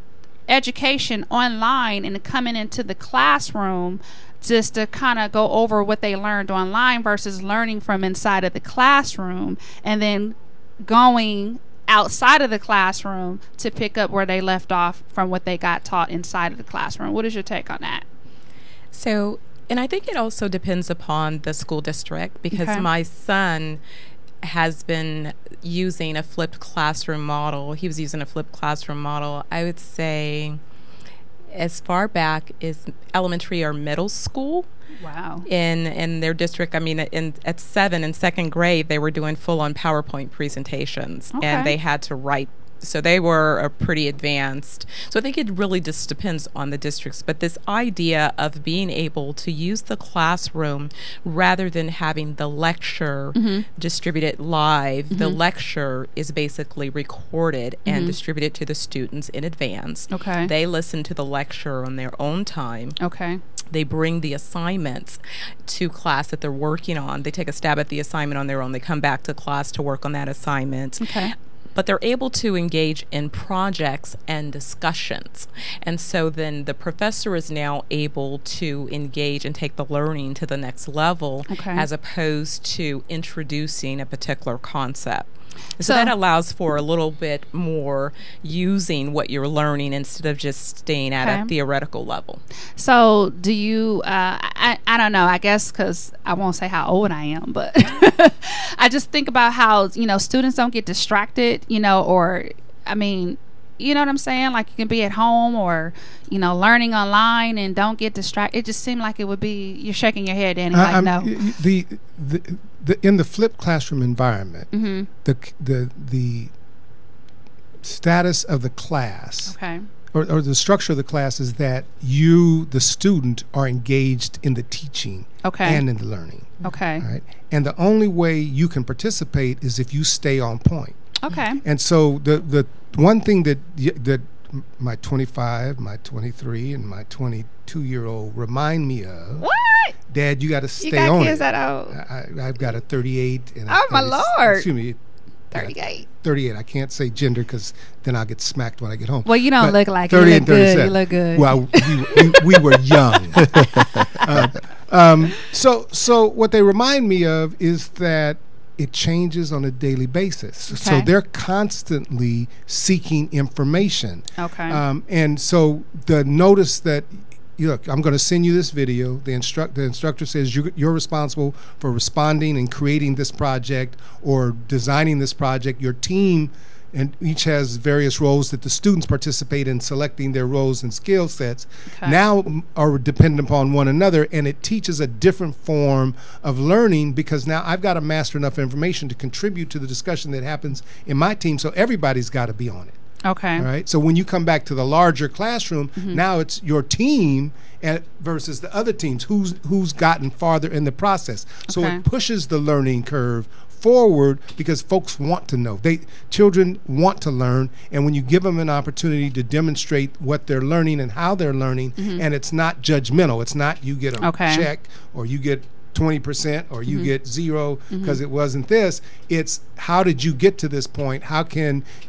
education online and coming into the classroom just to kind of go over what they learned online versus learning from inside of the classroom and then going outside of the classroom to pick up where they left off from what they got taught inside of the classroom. What is your take on that? So, and I think it also depends upon the school district, because my son has been using a flipped classroom model. He was using a flipped classroom model, I would say, as far back as elementary or middle school. Wow. In their district, I mean, at 7 in second grade, they were doing full-on PowerPoint presentations, and they had to write. So they were pretty advanced. So I think it really just depends on the districts. But this idea of being able to use the classroom rather than having the lecture distributed live, the lecture is basically recorded and distributed to the students in advance. Okay. They listen to the lecture on their own time. Okay. They bring the assignments to class that they're working on. They take a stab at the assignment on their own. They come back to class to work on that assignment. Okay. But they're able to engage in projects and discussions. And so then the professor is now able to engage and take the learning to the next level as opposed to introducing a particular concept. So that allows for a little bit more using what you're learning instead of just staying at a theoretical level. So do you, I don't know, I guess because I won't say how old I am, but I just think about how, you know, students don't get distracted, you know, or, I mean, you know what I'm saying? Like you can be at home or, you know, learning online and don't get distracted. It just seemed like it would be, you're shaking your head, Danny, like no. In the flipped classroom environment, the status of the class or the structure of the class is that you, the student, are engaged in the teaching and in the learning. Right? And the only way you can participate is if you stay on point. And so the one thing that my 25, my 23, and my 22-year-old remind me of. What? Dad, you got to stay you got on kids it. That old? I've got a 38 and oh my Lord! Excuse me, 38. 38. I can't say gender because then I'll get smacked when I get home. Well, you don't look like it. You look good. You look good. Well, we were young. So what they remind me of is that it changes on a daily basis. So they're constantly seeking information. And so the notice that, look, I'm going to send you this video. The instructor says you're responsible for responding and creating this project or designing this project. Your team and each has various roles that the students participate in selecting their roles and skill sets now are dependent upon one another, and it teaches a different form of learning because now I've got to master enough information to contribute to the discussion that happens in my team, so everybody's got to be on it. All right. So when you come back to the larger classroom, now it's your team versus the other teams who's gotten farther in the process. So it pushes the learning curve forward because folks want to know. Children want to learn, and when you give them an opportunity to demonstrate what they're learning and how they're learning, and it's not judgmental. It's not you get a check or you get 20% or you get 0 because it wasn't this. It's how did you get to this point?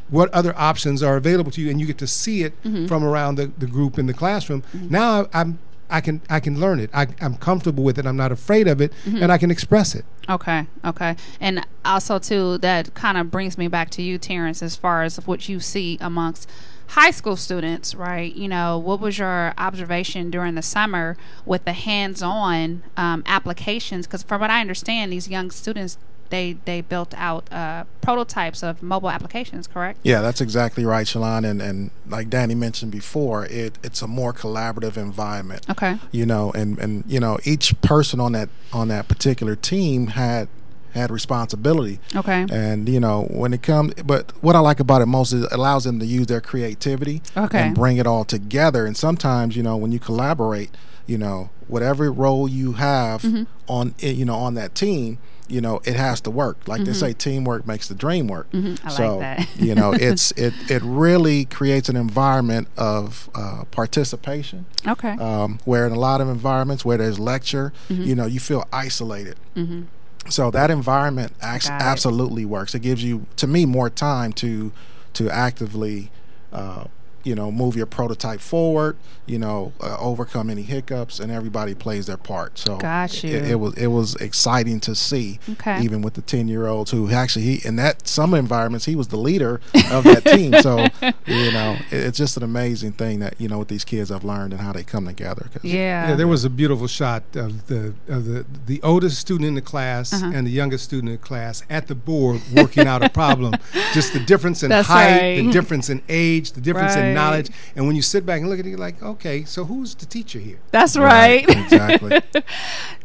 What other options are available to you? And you get to see it from around the group in the classroom. Now I can learn it. I'm comfortable with it. I'm not afraid of it, and I can express it. Okay. And also too, that kind of brings me back to you, Terrence, as far as what you see amongst high school students, right? You know, what was your observation during the summer with the hands-on applications? Because from what I understand, these young students, they built out prototypes of mobile applications, correct? Yeah, that's exactly right, Shelon. And like Danny mentioned before, it's a more collaborative environment. Okay. You know, and you know, each person on that particular team had responsibility. Okay. And you know, when it comes, but what I like about it most is it allows them to use their creativity and bring it all together. And sometimes, you know, when you collaborate, you know, whatever role you have on it, you know, on that team, you know, it has to work. Like they say, teamwork makes the dream work. I like that. You know, it really creates an environment of participation. Okay. Where in a lot of environments where there's lecture, you know, you feel isolated. So that environment absolutely works. It gives you, to me, more time to actively, you know, move your prototype forward. You know, overcome any hiccups, and everybody plays their part. So it was exciting to see, even with the 10-year-olds who actually in some environments he was the leader of that team. So you know, it's just an amazing thing that, you know, what these kids have learned and how they come together. Yeah, there was a beautiful shot of the oldest student in the class and the youngest student in the class at the board working out a problem. Just the difference in height, the difference in age, the difference in knowledge, and when you sit back and look at it, you're like, okay, so who's the teacher here? That's right. Exactly.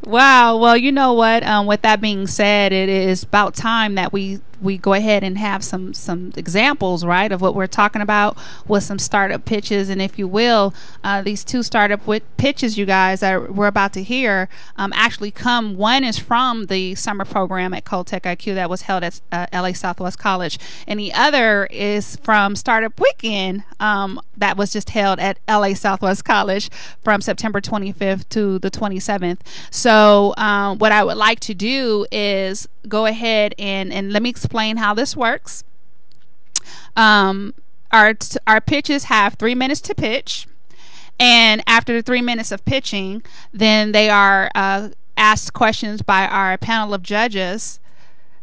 Wow. Well, you know what? With that being said, it is about time that we go ahead and have some examples, right, of what we're talking about with some startup pitches. And if you will, these two startup pitches, you guys, that we're about to hear actually come. One is from the summer program at Coltech IQ that was held at LA Southwest College, and the other is from Startup Weekend that was just held at LA Southwest College from September 25th to the 27th. So what I would like to do is go ahead and let me explain how this works. Our pitches have 3 minutes to pitch, and after the 3 minutes of pitching, then they are asked questions by our panel of judges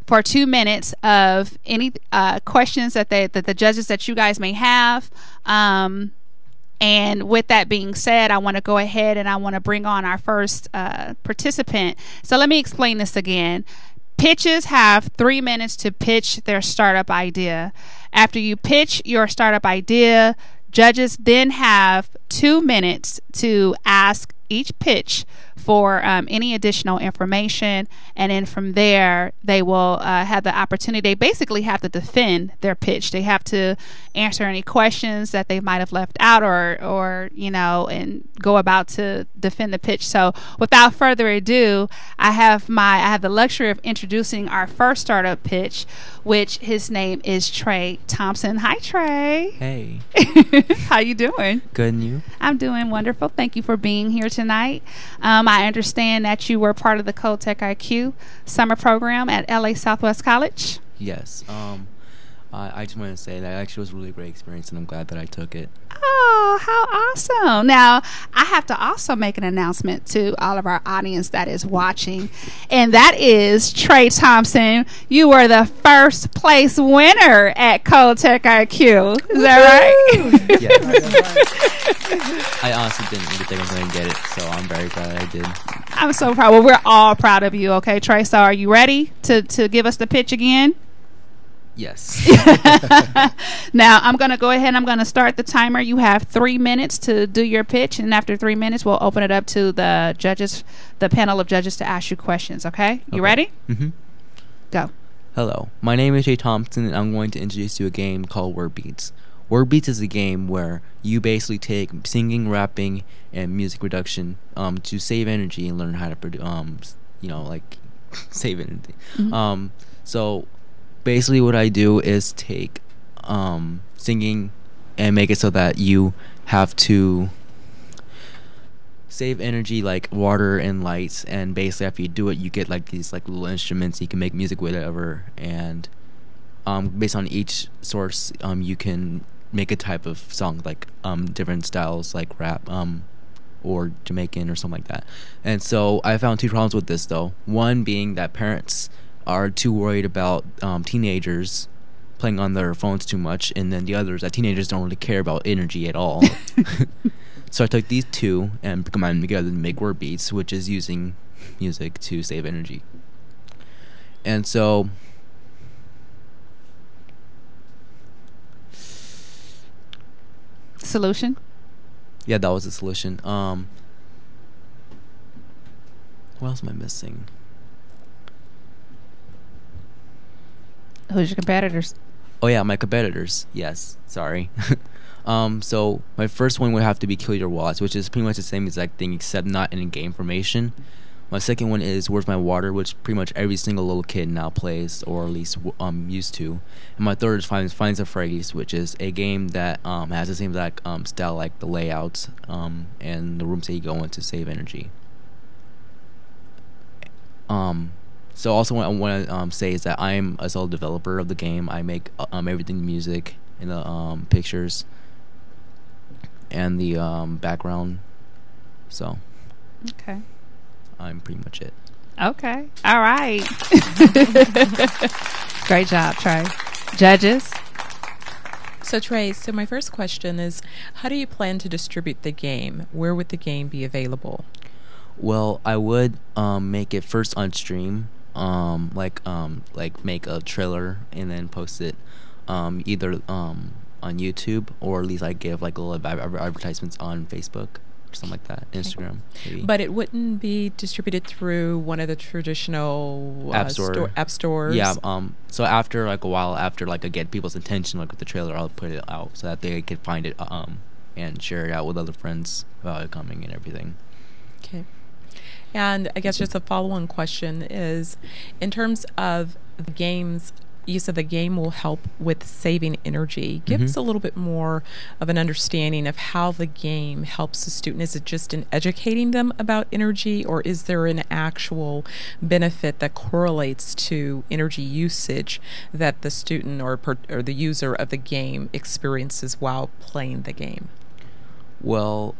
for 2 minutes of any questions that the judges that you guys may have. And with that being said, I want to go ahead and I want to bring on our first participant. So let me explain this again. Pitches have 3 minutes to pitch their startup idea. After you pitch your startup idea, judges then have 2 minutes to ask each pitch for any additional information, and then from there they will have the opportunity. They basically have to defend their pitch. They have to answer any questions that they might have left out, or you know, and go about to defend the pitch. So without further ado, I have the luxury of introducing our first startup pitch, which his name is Trey Thompson. Hi, Trey. Hey. How you doing? Good, and you? I'm doing wonderful. Thank you for being here tonight. I understand that you were part of the Coltech IQ summer program at LA Southwest College. Yes. I just want to say that actually was a really great experience, and I'm glad that I took it. Oh, how awesome. Now, I have to also make an announcement to all of our audience that is watching, and that is, Trey Thompson, you were the first place winner at Coltech IQ. Is that right? Yes. I honestly didn't think I was going to get it, so I'm very glad I did. I'm so proud. Well, we're all proud of you, okay, Trey? So are you ready to give us the pitch again? Yes. Now, I'm going to go ahead and I'm going to start the timer. You have 3 minutes to do your pitch, and after 3 minutes, we'll open it up to the judges, the panel of judges, to ask you questions, okay? You ready? Mm-hmm. Go. Hello. My name is Trey Thompson, and I'm going to introduce you to a game called WorldBeatz. WorldBeatz is a game where you basically take singing, rapping, and music reduction to save energy and learn how to produce, you know, like, save energy. Mm-hmm. So basically what I do is take singing and make it so that you have to save energy like water and lights, and basically after you do it you get like these like little instruments you can make music with, whatever, and based on each source you can make a type of song, like different styles like rap or Jamaican or something like that. And so I found two problems with this though. One being that parents are too worried about teenagers playing on their phones too much, and then the other is that teenagers don't really care about energy at all. So I took these two and combined them together to make WorldBeatz, which is using music to save energy. And so solution? Yeah, that was the solution. What else am I missing? Who's your competitors? Oh yeah, my competitors. Yes, sorry. So my first one would have to be Kill Your Watts, which is pretty much the same exact thing except not in game formation. My second one is Where's My Water, which pretty much every single little kid now plays, or at least used to. And my third is Finds a Phrase, which is a game that has the same exact style, like the layouts and the rooms that you go in to save energy. So also what I want to say is that I am a sole developer of the game. I make everything, music and the pictures and the background. So okay, I'm pretty much it. Okay, all right. Great job, Trey. Judges. So Trey, so my first question is, how do you plan to distribute the game? Where would the game be available? Well, I would make it first on stream, like make a trailer and then post it either on YouTube, or at least I give like little advertisements on Facebook or something like that, Instagram. Maybe. But it wouldn't be distributed through one of the traditional app stores. Yeah. So after like a while, after like I get people's attention, like with the trailer, I'll put it out so that they can find it and share it out with other friends about it coming and everything. Okay. And I guess just a follow-on question is, in terms of the game's use of the game will help with saving energy. Give us a little bit more of an understanding of how the game helps the student. Is it just in educating them about energy, or is there an actual benefit that correlates to energy usage that the student or the user of the game experiences while playing the game? Well,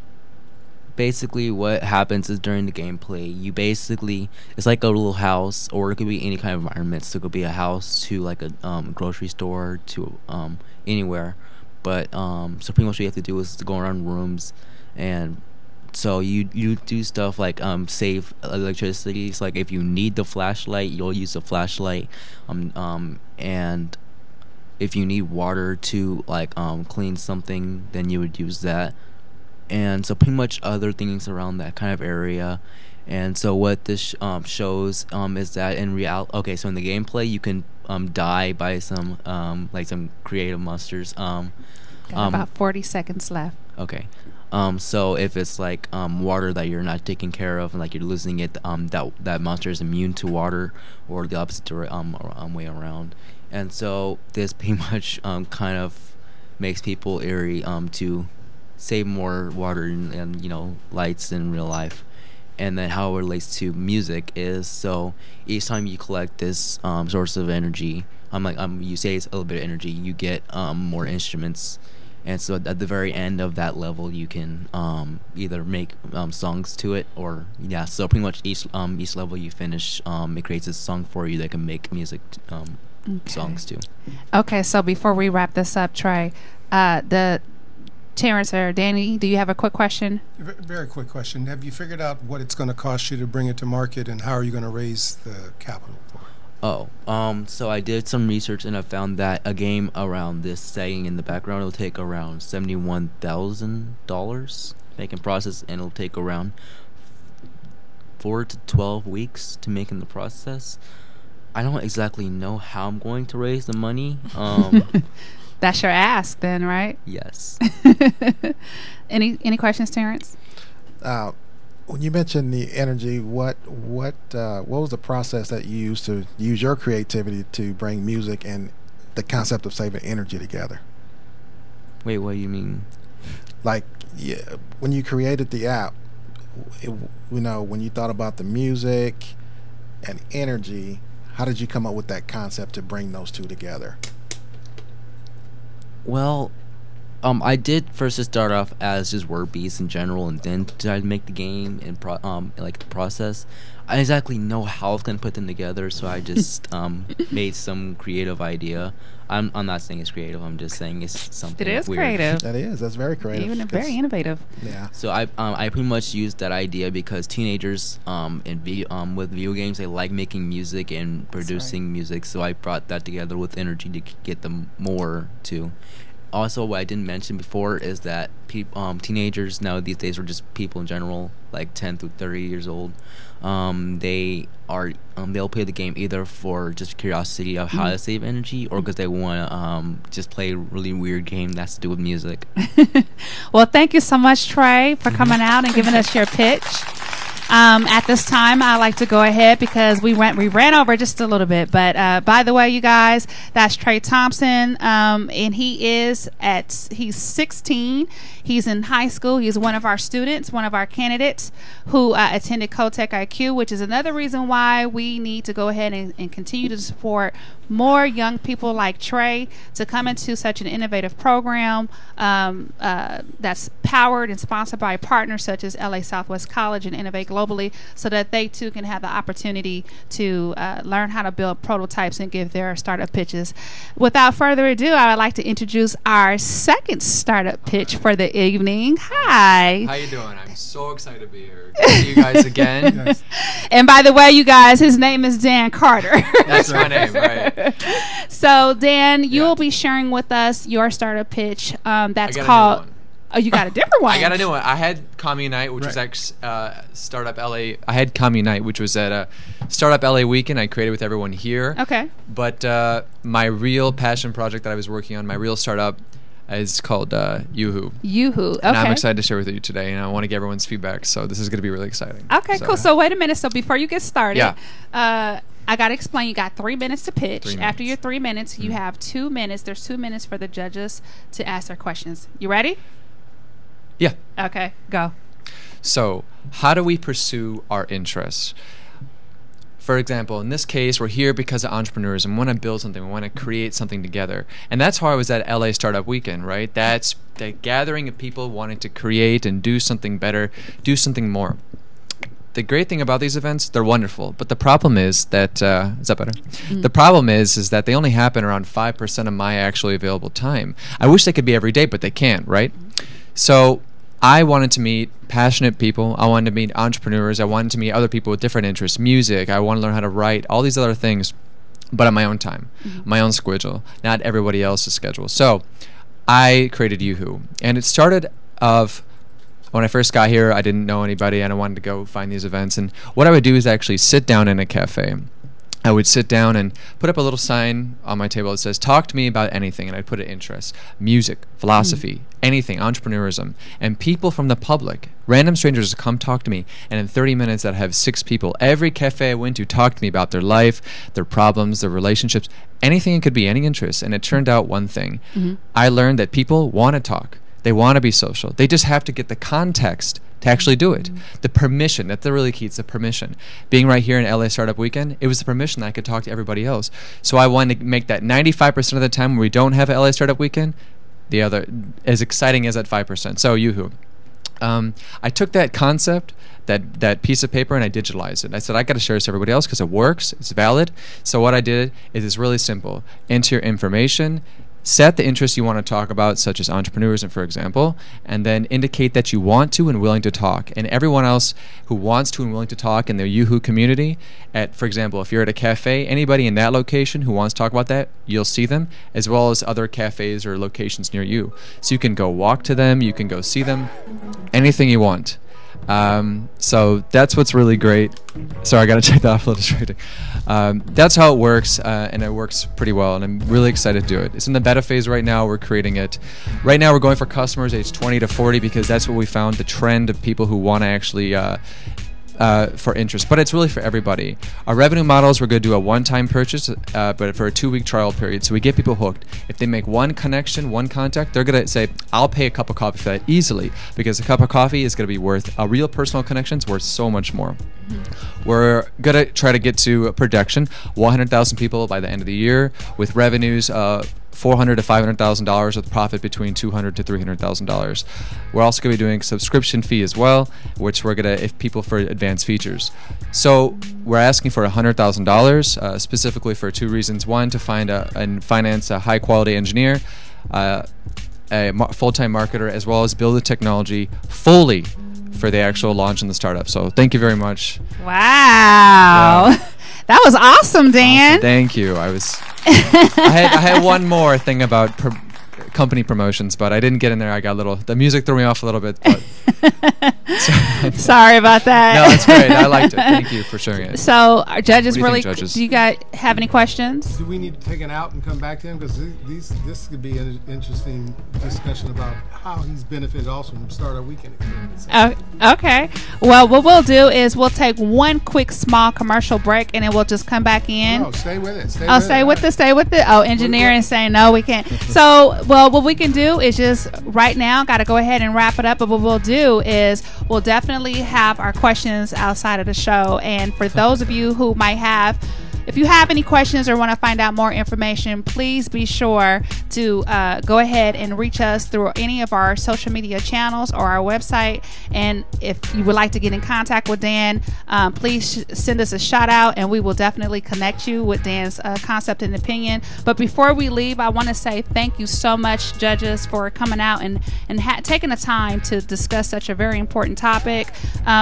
basically what happens is during the gameplay, you basically, it's like a little house, or it could be any kind of environment. So it could be a house to like a grocery store to anywhere. But so pretty much what you have to do is to go around rooms, and so you do stuff like save electricity. So like if you need the flashlight, you'll use the flashlight, and if you need water to like clean something, then you would use that. And so pretty much other things around that kind of area. And so what this shows is that in reality, so in the gameplay you can die by some like some creative monsters. Got about 40 seconds left. Okay. So if it's like water that you're not taking care of and like you're losing it, that monster is immune to water, or the opposite way around. And so this pretty much kind of makes people eerie to save more water and lights in real life. And then how it relates to music is, so each time you collect this source of energy, you say it's a little bit of energy, you get more instruments. And so at the very end of that level, you can either make songs to it, or so pretty much each level you finish, it creates a song for you that can make music songs to. Okay, so before we wrap this up, Trey, the Terrence or Danny, do you have a quick question? Very quick question. Have you figured out what it's going to cost you to bring it to market, and how are you going to raise the capital for it? So I did some research, and I found that a game around this setting in the background will take around $71,000 making process, and it'll take around 4 to 12 weeks to make in the process. I don't exactly know how I'm going to raise the money. That's your ask then, right? Yes. Any questions, Terrence? When you mentioned the energy, what was the process that you used to use your creativity to bring music and the concept of saving energy together? Wait, what do you mean? Like, yeah, when you created the app, when you thought about the music and energy, how did you come up with that concept to bring those two together? Well, I did first just start off as just WorldBeatz in general, and then try to make the game and like the process. I didn't exactly know how I was gonna put them together, so I just made some creative idea. I'm not saying it's creative. I'm just saying it's something. It is weird. creative. That is. That's very creative. Even very innovative. Yeah. So I pretty much used that idea because teenagers with video games, they like making music and producing music. So I brought that together with energy to get them more too. Also, what I didn't mention before is that teenagers now these days, or just people in general, like 10 through 30 years old, they'll play the game either for just curiosity of how to save energy, or because they want to just play a really weird game that's to do with music. Well, thank you so much, Trey, for coming out and giving us your pitch. At this time, I like to go ahead because we ran over just a little bit. But by the way, you guys, that's Trey Thompson, and he's 16. He's in high school. He's one of our students, one of our candidates who attended Cotech IQ, which is another reason why we need to go ahead and continue to support more young people like Trey to come into such an innovative program that's powered and sponsored by partners such as LA Southwest College and Innovate Globally, so that they too can have the opportunity to learn how to build prototypes and give their startup pitches. Without further ado, I would like to introduce our second startup pitch for the evening. Hi. How you doing? I'm so excited to be here. Good to see you guys again. Yes. And by the way, you guys, his name is Dan Carter. That's my name, right? So, Dan, you will be sharing with us your startup pitch. That's called. Oh, you got a different one. I got a new one. I had Commune Night, which was at Startup LA. I had Commune Night, which was at a Startup LA weekend. I created with everyone here. Okay. But my real passion project that I was working on, my real startup, is called uHoo. uHoo. Okay. And I'm excited to share with you today, and I want to get everyone's feedback. So this is going to be really exciting. Okay, cool. So wait a minute. So before you get started, yeah. I got to explain, you got 3 minutes to pitch. 3 minutes. After your 3 minutes, you have 2 minutes. There's 2 minutes for the judges to ask their questions. You ready? Yeah. Okay, go. So how do we pursue our interests? For example, in this case, we're here because of entrepreneurs and want to build something. We want to create something together. And that's how I was at LA Startup Weekend, right? That's the gathering of people wanting to create and do something better, do something more. The great thing about these events, they're wonderful, but the problem is that is that better? The problem is that they only happen around 5% of my actually available time. I wish they could be every day, but they can't, right? So I wanted to meet passionate people. I wanted to meet entrepreneurs. I wanted to meet other people with different interests, music. I want to learn how to write, all these other things, but on my own time, my own schedule, not everybody else's schedule. So I created uHoo, and it started when I first got here, I didn't know anybody, and I wanted to go find these events. And what I would do is actually sit down in a cafe. I would sit down and put up a little sign on my table that says, talk to me about anything. And I'd put it interests, music, philosophy, anything, entrepreneurism. And people from the public, random strangers, would come talk to me. And in 30 minutes, I'd have 6 people. Every cafe I went to talked to me about their life, their problems, their relationships, anything it could be, any interest. And it turned out one thing. I learned that people want to talk. They want to be social. They just have to get the context to actually do it. The permission, that's the really key, it's the permission. Being right here in LA Startup Weekend, it was the permission that I could talk to everybody else. So I wanted to make that 95% of the time when we don't have an LA Startup Weekend, the other, as exciting as that 5%. So uHoo. I took that concept, that piece of paper, and I digitalized it. I said, I got to share this to everybody else because it works, it's valid. So what I did is it's really simple. Enter your information, set the interests you want to talk about, such as entrepreneurism, for example, and then indicate that you want to and willing to talk. And everyone else who wants to and willing to talk in the uHoo community, for example, if you're at a cafe, anybody in that location who wants to talk about that, you'll see them, as well as other cafes or locations near you. So you can go walk to them, you can go see them, anything you want. So that's what's really great. Sorry, I got to check that off a little distracting. That's how it works, and it works pretty well, and I'm really excited to do it. It's in the beta phase right now. We're creating it. Right now, we're going for customers age 20 to 40 because that's what we found, the trend of people who want to actually for interest, but it's really for everybody. Our revenue models, we're going to do a one-time purchase, but for a 2-week trial period. So we get people hooked. If they make one connection, one contact, they're going to say, I'll pay a cup of coffee for that easily, because a cup of coffee is going to be worth, a real personal connection is worth so much more. We're going to try to get to production, 100,000 people by the end of the year, with revenues $400,000 to $500,000 with profit between $200,000 to $300,000. We're also going to be doing subscription fee as well, which we're going to, if people for advanced features. So we're asking for $100,000 specifically for 2 reasons. One, to find and finance a high quality engineer, a full-time marketer, as well as build the technology fully for the actual launch and the startup. So thank you very much. Wow. Yeah. That was awesome, Dan. Awesome. Thank you. I had one more thing about company promotions, but I didn't get in there. The music threw me off a little bit. But Sorry about that. No, that's great. I liked it. Thank you for sharing it. So, our judges, really, judges? Do you guys have any questions? Do we need to take it out and come back to him? Because this could be an interesting discussion about how he's benefited also from Startup Weekend experience. Okay. Well, what we'll do is we'll take one quick small commercial break, and then we'll just come back in. No, stay with it. Stay with it. Oh, engineering saying no, we can't. So, well, what we can do is just right now, got to go ahead and wrap it up. But what we'll do is we'll definitely have our questions outside of the show. And for those of you who might have, if you have any questions or want to find out more information, please be sure to go ahead and reach us through any of our social media channels or our website. And if you would like to get in contact with Dan, please send us a shout out, and we will definitely connect you with Dan's concept and opinion. But before we leave, I want to say thank you so much, judges, for coming out and taking the time to discuss such a very important topic.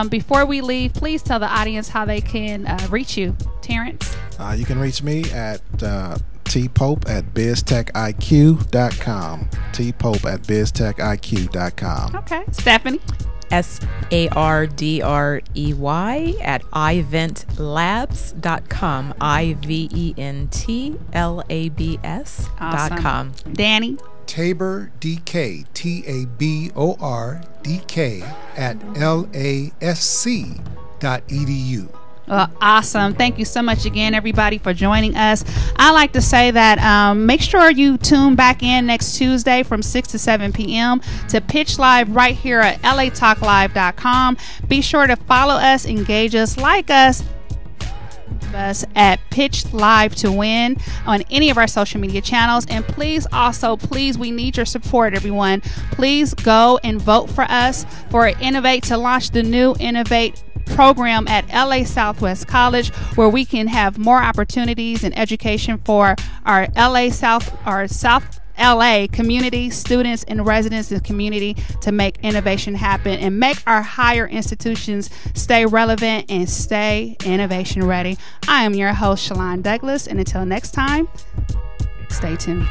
Before we leave, please tell the audience how they can reach you. Terrence? You can reach me at tpope at biztechiq.com. tpope at biztechiq.com. Okay. Stephanie? SARDREY at iVentLabs.com. iVentlabs.com. Awesome. Danny? Tabor DK, TABORDK at LASC.edu. Awesome. Thank you so much again, everybody, for joining us. I like to say that make sure you tune back in next Tuesday from 6 to 7 p.m. to Pitch Live right here at latalklive.com. Be sure to follow us, engage us, like us at Pitch Live to Win on any of our social media channels. And please, we need your support, everyone. Please go and vote for us for Innovate to launch the new Innovate program at LA Southwest College, where we can have more opportunities and education for our South LA community, students and residents in the community, to make innovation happen and make our higher institutions stay relevant and stay innovation ready. I am your host, Shelon Douglas, and until next time, stay tuned.